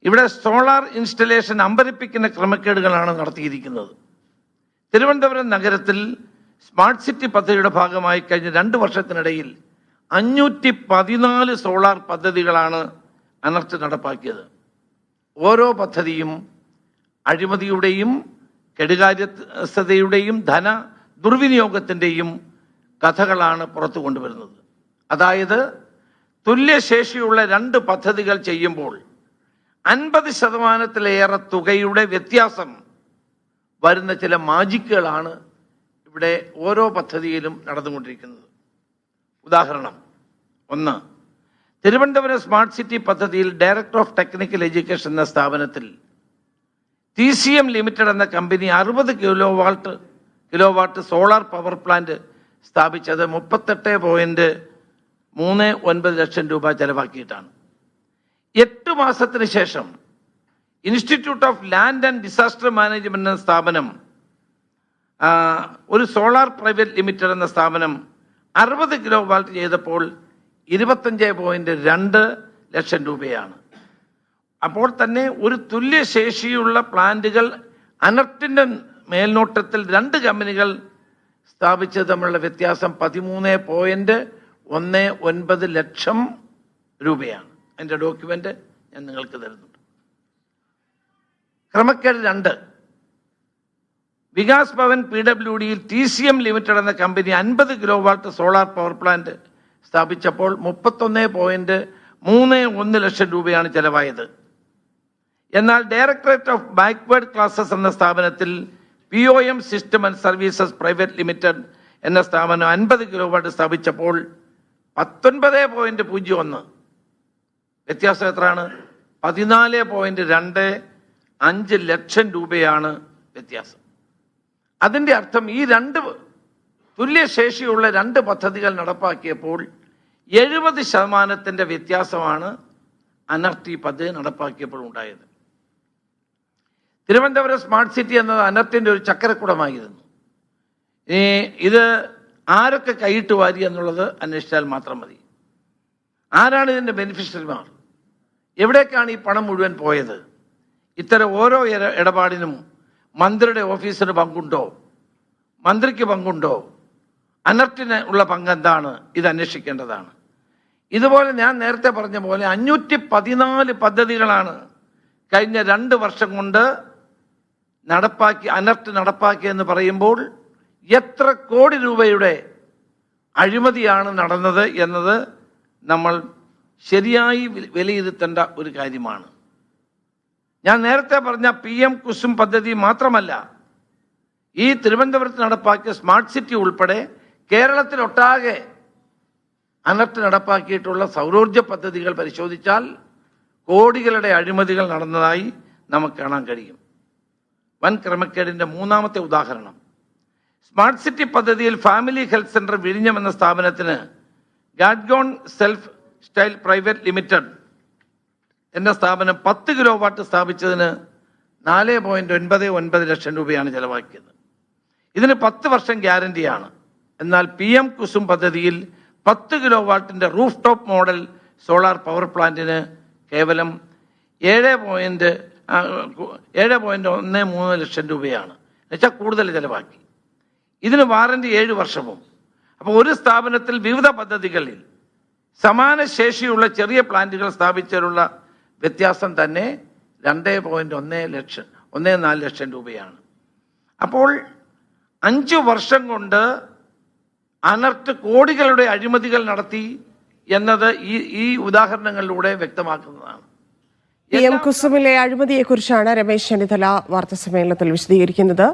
ഇവിടെ solar installation അമ്പരിപ്പിക്കുന്ന ക്രമക്കേടുകളാണ് നടത്തിയിരിക്കുന്നത്. തിരുവനന്തപുരം നഗരത്തിൽ സ്മാർട്ട് സിറ്റി പദ്ധതിയുടെ ഭാഗമായി കഴിഞ്ഞ 2 വർഷത്തിനിടയിൽ 514 സോളാർ പദ്ധതികളാണ് അനർട്ട് നടപ്പാക്കിയത്. ഓരോ പദ്ധതിയും അഴിമതിയുടെയും കെടുകാര്യസ്ഥതയുടെയും ധന ദുർവിനിയോഗത്തിൻ്റെയും കഥകളാണ് പുറത്തു കൊണ്ടുവരുന്നത്. അതായത് തുല്യശേഷിയുള്ള 2 പദ്ധതികൾ ചെയ്യുമ്പോൾ 50% തുകയുടെ വ്യത്യാസം വരുന്ന ചില മാജിക്കുകളാണ് ഇവിടെ ഓരോ പദ്ധതിയിലും നടന്നുകൊണ്ടിരിക്കുന്നത്. ഉദാഹരണം 1, തിരുവനന്തപുരം സ്മാർട്ട് സിറ്റി പദ്ധതിയിൽ ഡയറക്ടർ ഓഫ് ടെക്നിക്കൽ എഡ്യൂക്കേഷൻ എന്ന സ്ഥാപനത്തിൽ TCM ലിമിറ്റഡ് എന്ന company 60 kilowatt solar power plant സ്ഥാപിച്ചത് 38.39 ലക്ഷം രൂപ ചെലവാക്കിയിട്ടാണ്. 8 മാസത്തിന് ശേഷം institute of land and disaster management എന്ന സ്ഥാപനം ഒരു സോളാർ പ്രൈവറ്റ് ലിമിറ്റഡ് എന്ന സ്ഥാപനം 60 കിലോവാട്ട് ചെയ്തപ്പോൾ 25.2 ലക്ഷം രൂപയാണ്. അപ്പോൾ തന്നെ ഒരു തുല്യശേഷിയുള്ള പ്ലാന്റുകൾ അനർട്ടിൻ്റെ മേൽനോട്ടത്തിൽ 2 കമ്പനികൾ സ്ഥാപിച്ചത് തമ്മിലുള്ള വ്യത്യാസം 13.19 ലക്ഷം രൂപയാണ്. അതിൻ്റെ ഡോക്യുമെൻ്റ് ഞാൻ നിങ്ങൾക്ക് തരുന്നുണ്ട്. ക്രമക്കേട് 2, വികാസ് ഭവൻ PWDയിൽ TCM ലിമിറ്റഡ് എന്ന company 50 kilowatt solar power plant സ്ഥാപിച്ചപ്പോൾ 31.31 ലക്ഷം രൂപയാണ് ചെലവായത്. എന്നാൽ ഡയറക്ടറേറ്റ് ഓഫ് ബാക്ക്വേർഡ് ക്ലാസസ് എന്ന സ്ഥാപനത്തിൽ POM system and services private limited എന്ന സ്ഥാപനം 50 കിലോവാട്ട് സ്ഥാപിച്ചപ്പോൾ 19.01 വ്യത്യാസം എത്രയാണ്? 14.25 ലക്ഷം രൂപയാണ് വ്യത്യാസം. അതിൻ്റെ അർത്ഥം ഈ 2 തുല്യശേഷിയുള്ള 2 പദ്ധതികൾ നടപ്പാക്കിയപ്പോൾ 70% വ്യത്യാസമാണ് അനർട്ടി പദ്ധതി നടപ്പാക്കിയപ്പോൾ ഉണ്ടായത്. തിരുവനന്തപുരം സ്മാർട്ട് സിറ്റി എന്നത് അനർട്ടിൻ്റെ ഒരു ചക്രക്കുടമായിരുന്നു. ഇത് ആരൊക്കെ കൈയിട്ട് വാരി എന്നുള്ളത് അന്വേഷിച്ചാൽ മാത്രം മതി. ആരാണ് ഇതിൻ്റെ ബെനിഫിഷ്യറിമാർ? എവിടേക്കാണ് ഈ പണം മുഴുവൻ പോയത്? ഇത്തരം ഓരോ ഇടപാടിനും മന്ത്രിയുടെ ഓഫീസിന് പങ്കുണ്ടോ? മന്ത്രിക്ക് പങ്കുണ്ടോ? അനർട്ടിന് ഉള്ള പങ്ക് എന്താണ്? ഇത് അന്വേഷിക്കേണ്ടതാണ്. ഇതുപോലെ ഞാൻ നേരത്തെ പറഞ്ഞ പോലെ 514 പദ്ധതികളാണ് കഴിഞ്ഞ 2 വർഷം കൊണ്ട് അനർട്ട് നടപ്പാക്കിയെന്ന് പറയുമ്പോൾ എത്ര കോടി രൂപയുടെ അഴിമതിയാണ് നടന്നത് എന്നത് നമ്മൾ ശരിയായി വിലയിരുത്തേണ്ട ഒരു കാര്യമാണ്. ഞാൻ നേരത്തെ പറഞ്ഞ PM കുസും പദ്ധതി മാത്രമല്ല, ഈ തിരുവനന്തപുരത്ത് നടപ്പാക്കിയ സ്മാർട്ട് സിറ്റി ഉൾപ്പെടെ കേരളത്തിലൊട്ടാകെ അനർട്ട് നടപ്പാക്കിയിട്ടുള്ള സൗരോർജ പദ്ധതികൾ പരിശോധിച്ചാൽ കോടികളുടെ അഴിമതികൾ നടന്നതായി നമുക്ക് കാണാൻ കഴിയും. വൻ ക്രമക്കേടിൻ്റെ 3ാമത്തെ ഉദാഹരണം, സ്മാർട്ട് സിറ്റി പദ്ധതിയിൽ ഫാമിലി ഹെൽത്ത് സെന്റർ വിഴിഞ്ഞം എന്ന സ്ഥാപനത്തിന് ഗാഡ്ഗോൺ സെൽഫ് സ്റ്റൈൽ പ്രൈവറ്റ് ലിമിറ്റഡ് എന്ന സ്ഥാപനം 10 കിലോവാട്ട് സ്ഥാപിച്ചതിന് 4.99 ലക്ഷം രൂപയാണ് ചെലവാക്കിയത്. ഇതിന് 10 വർഷം ഗ്യാരണ്ടിയാണ്. എന്നാൽ PM കുസും പദ്ധതിയിൽ 10 കിലോവാട്ടിൻ്റെ roof top model solar power പ്ലാന്റിന് കേവലം 7.13 ലക്ഷം രൂപയാണ്. എന്നുവെച്ചാൽ കൂടുതൽ ചെലവാക്കി. ഇതിന് വാറണ്ടി 7 വർഷവും. അപ്പോൾ ഒരു സ്ഥാപനത്തിൽ വിവിധ പദ്ധതികളിൽ സമാന ശേഷിയുള്ള ചെറിയ പ്ലാന്റുകൾ സ്ഥാപിച്ചതിലുള്ള വ്യത്യാസം തന്നെ 2.14 ലക്ഷം രൂപയാണ്. അപ്പോൾ 5 വർഷം കൊണ്ട് അനർട്ട് കോടികളുടെ അഴിമതികൾ നടത്തി എന്നത് ഈ ഉദാഹരണങ്ങളിലൂടെ വ്യക്തമാക്കുന്നതാണ്. PM കുസുമിലെ അഴിമതിയെക്കുറിച്ചാണ് രമേശ് ചെന്നിത്തല വാർത്താസമ്മേളനത്തിൽ വിശദീകരിക്കുന്നത്.